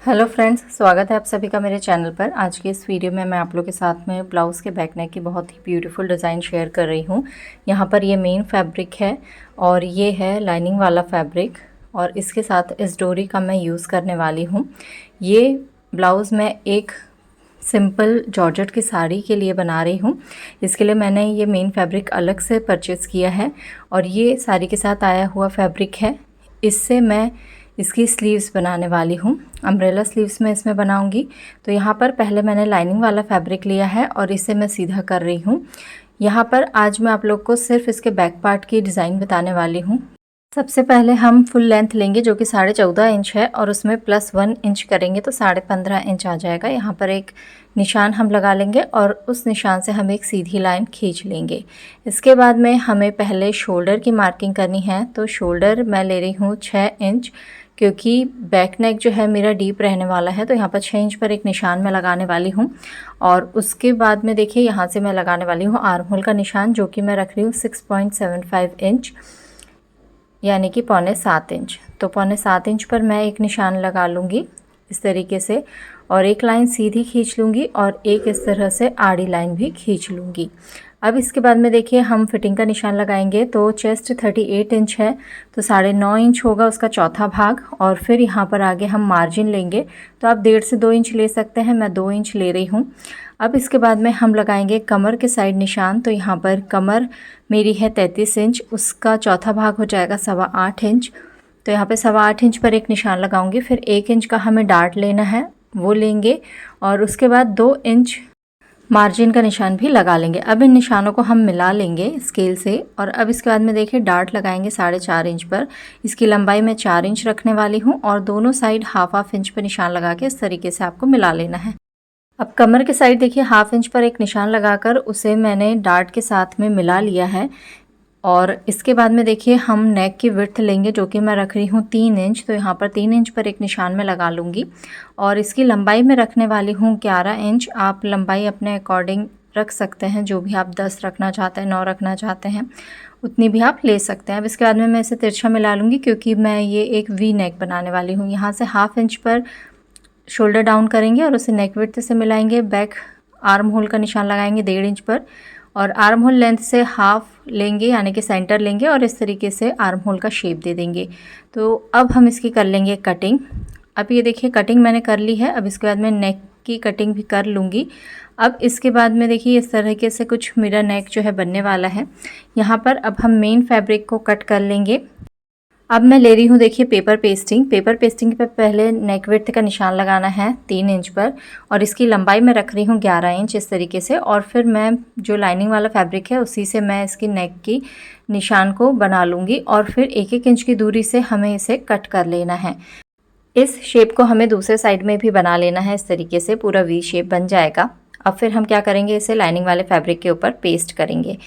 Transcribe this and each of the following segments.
Hello friends, स्वागत है आप सभी का मेरे चैनल पर। आज के इस वीडियो में मैं आप लोग के साथ में ब्लाउज़ के बैक नेक की बहुत ही ब्यूटीफुल डिज़ाइन शेयर कर रही हूँ। यहाँ पर ये मेन फैब्रिक है और ये है लाइनिंग वाला फैब्रिक और इसके साथ इस डोरी का मैं यूज़ करने वाली हूँ। ये ब्लाउज़ मैं एक सिंपल जॉर्जेट की साड़ी के लिए बना रही हूँ। इसके लिए मैंने ये मेन फैब्रिक अलग से परचेज़ किया है और ये साड़ी के साथ आया हुआ फैब्रिक है। इससे मैं इसकी स्लीव्स बनाने वाली हूँ। अम्ब्रेला स्लीव्स मैं इसमें बनाऊंगी। तो यहाँ पर पहले मैंने लाइनिंग वाला फैब्रिक लिया है और इसे मैं सीधा कर रही हूँ। यहाँ पर आज मैं आप लोग को सिर्फ इसके बैक पार्ट की डिज़ाइन बताने वाली हूँ। सबसे पहले हम फुल लेंथ लेंगे जो कि 14.5 इंच है और उसमें +1 इंच करेंगे तो 15.5 इंच आ जाएगा। यहाँ पर एक निशान हम लगा लेंगे और उस निशान से हम एक सीधी लाइन खींच लेंगे। इसके बाद में हमें पहले शोल्डर की मार्किंग करनी है। तो शोल्डर मैं ले रही हूँ 6 इंच, क्योंकि बैक नेक जो है मेरा डीप रहने वाला है। तो यहाँ पर 6 इंच पर एक निशान मैं लगाने वाली हूँ और उसके बाद में देखिए यहाँ से मैं लगाने वाली हूँ आर्म होल का निशान, जो कि मैं रख रही हूँ 6.75 इंच यानी कि 6.25 इंच। तो 6.25 इंच पर मैं एक निशान लगा लूँगी इस तरीके से और एक लाइन सीधी खींच लूँगी और एक इस तरह से आड़ी लाइन भी खींच लूँगी। अब इसके बाद में देखिए हम फिटिंग का निशान लगाएंगे। तो चेस्ट 38 इंच है तो 9.5 इंच होगा उसका चौथा भाग और फिर यहाँ पर आगे हम मार्जिन लेंगे। तो आप 1.5 से 2 इंच ले सकते हैं, मैं 2 इंच ले रही हूँ। अब इसके बाद में हम लगाएंगे कमर के साइड निशान। तो यहाँ पर कमर मेरी है 33 इंच, उसका चौथा भाग हो जाएगा 8.25 इंच। तो यहाँ पे 8.25 इंच पर एक निशान लगाऊंगी। फिर 1 इंच का हमें डार्ट लेना है, वो लेंगे और उसके बाद 2 इंच मार्जिन का निशान भी लगा लेंगे। अब इन निशानों को हम मिला लेंगे स्केल से और अब इसके बाद में देखिए डार्ट लगाएंगे 4.5 इंच पर। इसकी लंबाई मैं 4 इंच रखने वाली हूँ और दोनों साइड हाफ इंच पर निशान लगा के इस तरीके से आपको मिला लेना है। अब कमर के साइड देखिए हाफ इंच पर एक निशान लगाकर उसे मैंने डार्ट के साथ में मिला लिया है और इसके बाद में देखिए हम नेक की विड्थ लेंगे जो कि मैं रख रही हूँ 3 इंच। तो यहाँ पर 3 इंच पर एक निशान में लगा लूँगी और इसकी लंबाई में रखने वाली हूँ 11 इंच। आप लंबाई अपने अकॉर्डिंग रख सकते हैं, जो भी आप 10 रखना चाहते हैं, 9 रखना चाहते हैं, उतनी भी आप ले सकते हैं। अब इसके बाद में मैं इसे तिरछा मिला लूँगी क्योंकि मैं ये एक वी नेक बनाने वाली हूँ। यहाँ से हाफ इंच पर शोल्डर डाउन करेंगे और उसे नेक विड्थ से मिलाएंगे। बैक आर्म होल का निशान लगाएंगे 1.5 इंच पर और आर्म होल लेंथ से हाफ लेंगे यानी कि सेंटर लेंगे और इस तरीके से आर्म होल का शेप दे देंगे। तो अब हम इसकी कर लेंगे कटिंग। अब ये देखिए कटिंग मैंने कर ली है। अब इसके बाद मैं नेक की कटिंग भी कर लूँगी। अब इसके बाद में देखिए इस तरीके से कुछ मेरा नेक जो है बनने वाला है। यहाँ पर अब हम मेन फैब्रिक को कट कर लेंगे। अब मैं ले रही हूँ देखिए पेपर पेस्टिंग। पेपर पेस्टिंग पे पहले नेक विड्थ का निशान लगाना है 3 इंच पर और इसकी लंबाई मैं रख रही हूँ 11 इंच इस तरीके से और फिर मैं जो लाइनिंग वाला फैब्रिक है उसी से मैं इसकी नेक की निशान को बना लूँगी और फिर 1-1 इंच की दूरी से हमें इसे कट कर लेना है। इस शेप को हमें दूसरे साइड में भी बना लेना है, इस तरीके से पूरा वी शेप बन जाएगा। अब फिर हम क्या करेंगे, इसे लाइनिंग वाले फैब्रिक के ऊपर पेस्ट करेंगे।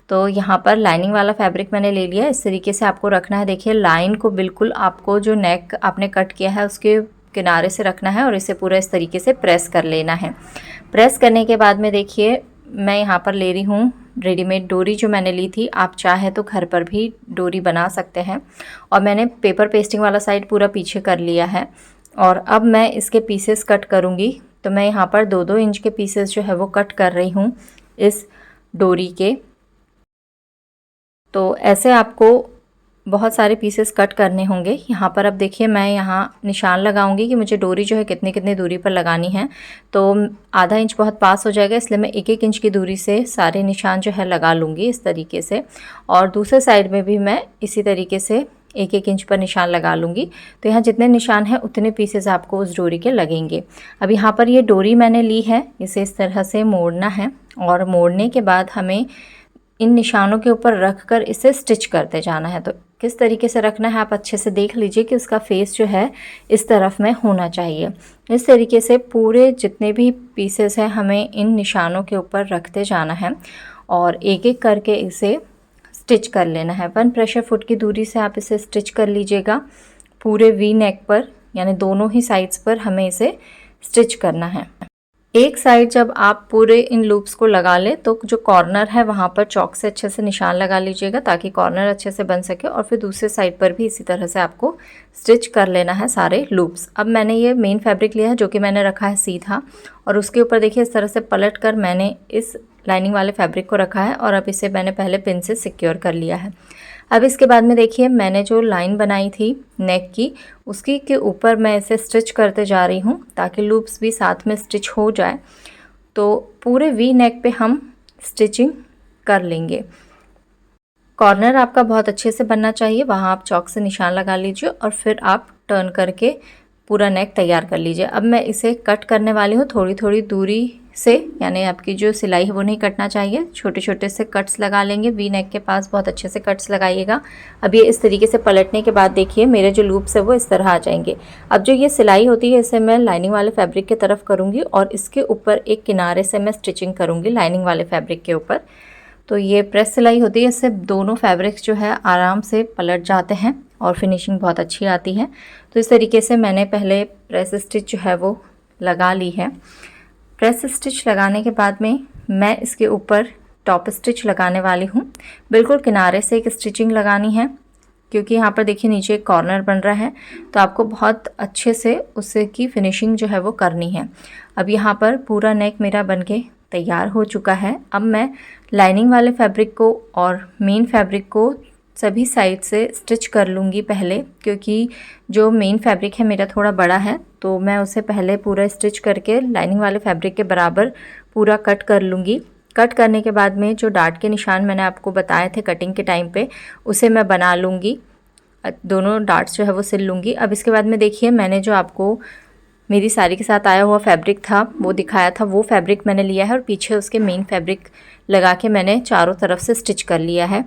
तो यहाँ पर लाइनिंग वाला फैब्रिक मैंने ले लिया। इस तरीके से आपको रखना है। देखिए लाइन को बिल्कुल आपको जो नेक आपने कट किया है उसके किनारे से रखना है और इसे पूरा इस तरीके से प्रेस कर लेना है। प्रेस करने के बाद में देखिए मैं यहाँ पर ले रही हूँ रेडीमेड डोरी जो मैंने ली थी। आप चाहे तो घर पर भी डोरी बना सकते हैं और मैंने पेपर पेस्टिंग वाला साइड पूरा पीछे कर लिया है और अब मैं इसके पीसेस कट करूँगी। तो मैं यहाँ पर 2-2 इंच के पीसेस जो है वो कट कर रही हूँ इस डोरी के। तो ऐसे आपको बहुत सारे पीसेस कट करने होंगे। यहाँ पर अब देखिए मैं यहाँ निशान लगाऊंगी कि मुझे डोरी जो है कितनी कितनी दूरी पर लगानी है। तो आधा इंच बहुत पास हो जाएगा, इसलिए मैं 1-1 इंच की दूरी से सारे निशान जो है लगा लूँगी इस तरीके से और दूसरे साइड में भी मैं इसी तरीके से 1-1 इंच पर निशान लगा लूँगी। तो यहाँ जितने निशान हैं उतने पीसेस आपको उस डोरी के लगेंगे। अब यहाँ पर ये डोरी मैंने ली है, इसे इस तरह से मोड़ना है और मोड़ने के बाद हमें इन निशानों के ऊपर रखकर इसे स्टिच करते जाना है। तो किस तरीके से रखना है आप अच्छे से देख लीजिए कि उसका फेस जो है इस तरफ में होना चाहिए। इस तरीके से पूरे जितने भी पीसेस हैं हमें इन निशानों के ऊपर रखते जाना है और एक एक करके इसे स्टिच कर लेना है। 1 प्रेशर फुट की दूरी से आप इसे स्टिच कर लीजिएगा पूरे वी नेक पर, यानी दोनों ही साइड्स पर हमें इसे स्टिच करना है। एक साइड जब आप पूरे इन लूप्स को लगा लें तो जो कॉर्नर है वहाँ पर चॉक से अच्छे से निशान लगा लीजिएगा ताकि कॉर्नर अच्छे से बन सके, और फिर दूसरे साइड पर भी इसी तरह से आपको स्टिच कर लेना है सारे लूप्स। अब मैंने ये मेन फैब्रिक लिया है जो कि मैंने रखा है सीधा, और उसके ऊपर देखिए इस तरह से पलट कर मैंने इस लाइनिंग वाले फैब्रिक को रखा है, और अब इसे मैंने पहले पिन से सिक्योर कर लिया है। अब इसके बाद में देखिए मैंने जो लाइन बनाई थी नेक की, उसकी के ऊपर मैं इसे स्टिच करते जा रही हूँ ताकि लूप्स भी साथ में स्टिच हो जाए। तो पूरे वी नेक पे हम स्टिचिंग कर लेंगे। कॉर्नर आपका बहुत अच्छे से बनना चाहिए, वहाँ आप चॉक से निशान लगा लीजिए और फिर आप टर्न करके पूरा नेक तैयार कर लीजिए। अब मैं इसे कट करने वाली हूँ थोड़ी थोड़ी दूरी से, यानी आपकी जो सिलाई है वो नहीं कटना चाहिए, छोटे छोटे से कट्स लगा लेंगे। वी नेक के पास बहुत अच्छे से कट्स लगाइएगा। अब ये इस तरीके से पलटने के बाद देखिए मेरे जो लूप्स है वो इस तरह आ जाएंगे। अब जो ये सिलाई होती है इसे मैं लाइनिंग वाले फैब्रिक की तरफ करूँगी और इसके ऊपर एक किनारे से मैं स्टिचिंग करूँगी लाइनिंग वाले फैब्रिक के ऊपर। तो ये प्रेस सिलाई होती है, इससे दोनों फैब्रिक्स जो है आराम से पलट जाते हैं और फिनिशिंग बहुत अच्छी आती है। तो इस तरीके से मैंने पहले प्रेस स्टिच जो है वो लगा ली है। प्रेस स्टिच लगाने के बाद में मैं इसके ऊपर टॉप स्टिच लगाने वाली हूँ। बिल्कुल किनारे से एक स्टिचिंग लगानी है क्योंकि यहाँ पर देखिए नीचे एक कॉर्नर बन रहा है, तो आपको बहुत अच्छे से उससे की फिनिशिंग जो है वो करनी है। अब यहाँ पर पूरा नेक मेरा बनके तैयार हो चुका है। अब मैं लाइनिंग वाले फैब्रिक को और मेन फैब्रिक को सभी साइड से स्टिच कर लूँगी पहले, क्योंकि जो मेन फैब्रिक है मेरा थोड़ा बड़ा है तो मैं उसे पहले पूरा स्टिच करके लाइनिंग वाले फैब्रिक के बराबर पूरा कट कर लूँगी। कट करने के बाद में जो डार्ट के निशान मैंने आपको बताए थे कटिंग के टाइम पे, उसे मैं बना लूँगी, दोनों डार्ट्स जो है वो सिल लूँगी। अब इसके बाद में देखिए मैंने जो आपको मेरी साड़ी के साथ आया हुआ फैब्रिक था वो दिखाया था, वो फैब्रिक मैंने लिया है और पीछे उसके मेन फैब्रिक लगा के मैंने चारों तरफ से स्टिच कर लिया है।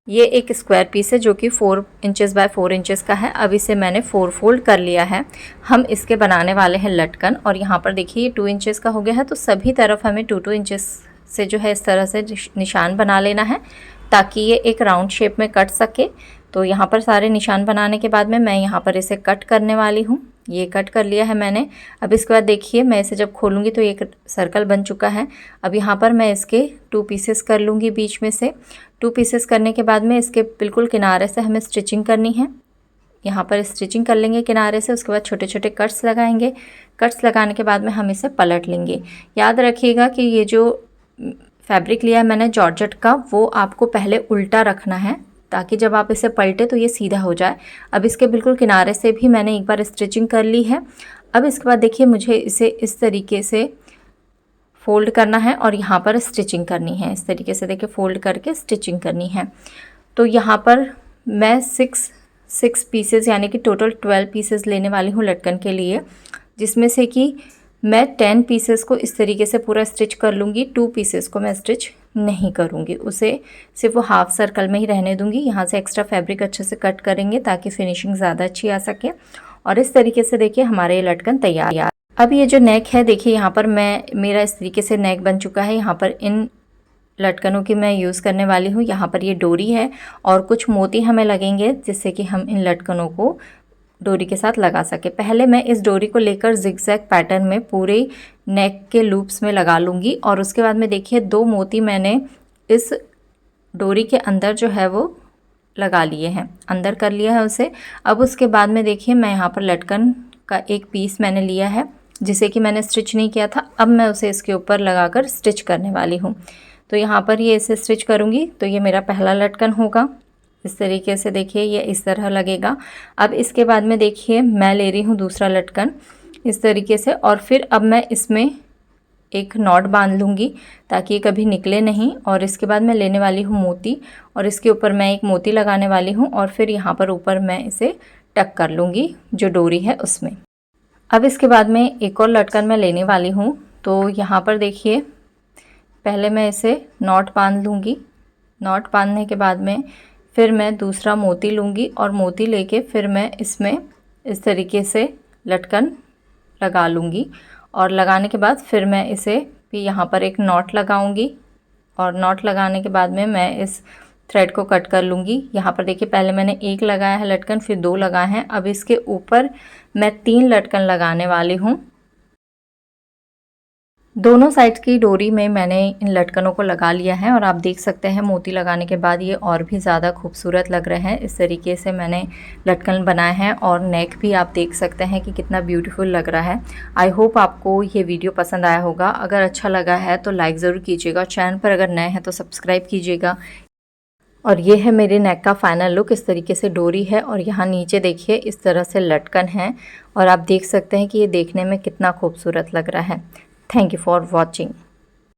ये एक स्क्वायर पीस है जो कि 4 इंचेस बाय 4 इंचेस का है। अब इसे मैंने 4 फोल्ड कर लिया है। हम इसके बनाने वाले हैं लटकन, और यहाँ पर देखिए ये 2 इंचेस का हो गया है, तो सभी तरफ हमें 2-2 इंचेस से जो है इस तरह से निशान बना लेना है ताकि ये एक राउंड शेप में कट सके। तो यहाँ पर सारे निशान बनाने के बाद में मैं यहाँ पर इसे कट करने वाली हूँ। ये कट कर लिया है मैंने। अब इसके बाद देखिए मैं इसे जब खोलूँगी तो एक सर्कल बन चुका है। अब यहाँ पर मैं इसके 2 पीसेस कर लूँगी बीच में से। 2 पीसेस करने के बाद में इसके बिल्कुल किनारे से हमें स्टिचिंग करनी है। यहाँ पर स्टिचिंग कर लेंगे किनारे से, उसके बाद छोटे छोटे कट्स लगाएंगे। कट्स लगाने के बाद में हम इसे पलट लेंगे। याद रखिएगा कि ये जो फैब्रिक लिया है मैंने जॉर्जेट का, वो आपको पहले उल्टा रखना है ताकि जब आप इसे पलटे तो ये सीधा हो जाए। अब इसके बिल्कुल किनारे से भी मैंने एक बार स्टिचिंग कर ली है। अब इसके बाद देखिए मुझे इसे इस तरीके से फोल्ड करना है और यहाँ पर स्टिचिंग करनी है। इस तरीके से देखिए फोल्ड करके स्टिचिंग करनी है। तो यहाँ पर मैं 6 पीसेस यानी कि टोटल 12 पीसेस लेने वाली हूँ लटकन के लिए, जिसमें से कि मैं 10 पीसेस को इस तरीके से पूरा स्टिच कर लूँगी। 2 पीसेस को मैं स्टिच नहीं करूँगी, उसे सिर्फ वो हाफ सर्कल में ही रहने दूँगी। यहाँ से एक्स्ट्रा फैब्रिक अच्छे से कट करेंगे ताकि फिनिशिंग ज़्यादा अच्छी आ सके। और इस तरीके से देखिए हमारे ये लटकन तैयार। अब ये जो नेक है देखिए यहाँ पर मेरा इस तरीके से नेक बन चुका है। यहाँ पर इन लटकनों की मैं यूज़ करने वाली हूँ। यहाँ पर ये डोरी है और कुछ मोती हमें लगेंगे जिससे कि हम इन लटकनों को डोरी के साथ लगा सके। पहले मैं इस डोरी को लेकर जिगजैग पैटर्न में पूरे नेक के लूप्स में लगा लूँगी, और उसके बाद में देखिए 2 मोती मैंने इस डोरी के अंदर जो है वो लगा लिए हैं, अंदर कर लिया है उसे। अब उसके बाद में देखिए मैं यहाँ पर लटकन का एक पीस मैंने लिया है जिसे कि मैंने स्टिच नहीं किया था। अब मैं उसे इसके ऊपर लगाकर स्टिच करने वाली हूँ। तो यहाँ पर ये इसे स्टिच करूँगी तो ये मेरा पहला लटकन होगा। इस तरीके से देखिए ये इस तरह लगेगा। अब इसके बाद में देखिए मैं ले रही हूँ दूसरा लटकन इस तरीके से, और फिर अब मैं इसमें एक नॉट बांध लूँगी ताकि ये कभी निकले नहीं। और इसके बाद मैं लेने वाली हूँ मोती, और इसके ऊपर मैं एक मोती लगाने वाली हूँ, और फिर यहाँ पर ऊपर मैं इसे टक कर लूँगी जो डोरी है उसमें। अब इसके बाद में एक और लटकन मैं लेने वाली हूँ। तो यहाँ पर देखिए पहले मैं इसे नॉट बांध लूँगी। नॉट बांधने के बाद में फिर मैं दूसरा मोती लूँगी, और मोती लेके फिर मैं इसमें इस तरीके से लटकन लगा लूँगी। और लगाने के बाद फिर मैं इसे भी यहाँ पर एक नॉट लगाऊँगी, और नॉट लगाने के बाद में मैं इस थ्रेड को कट कर लूँगी। यहाँ पर देखिए पहले मैंने 1 लगाया है लटकन, फिर 2 लगाए हैं। अब इसके ऊपर मैं 3 लटकन लगाने वाली हूँ। दोनों साइड की डोरी में मैंने इन लटकनों को लगा लिया है और आप देख सकते हैं मोती लगाने के बाद ये और भी ज़्यादा खूबसूरत लग रहे हैं। इस तरीके से मैंने लटकन बनाए हैं और नेक भी आप देख सकते हैं कि कितना ब्यूटीफुल लग रहा है। आई होप आपको ये वीडियो पसंद आया होगा। अगर अच्छा लगा है तो लाइक ज़रूर कीजिएगा, चैनल पर अगर नए हैं तो सब्सक्राइब कीजिएगा। और ये है मेरे नेक का फाइनल लुक। इस तरीके से डोरी है और यहाँ नीचे देखिए इस तरह से लटकन है और आप देख सकते हैं कि ये देखने में कितना खूबसूरत लग रहा है। Thank you for watching.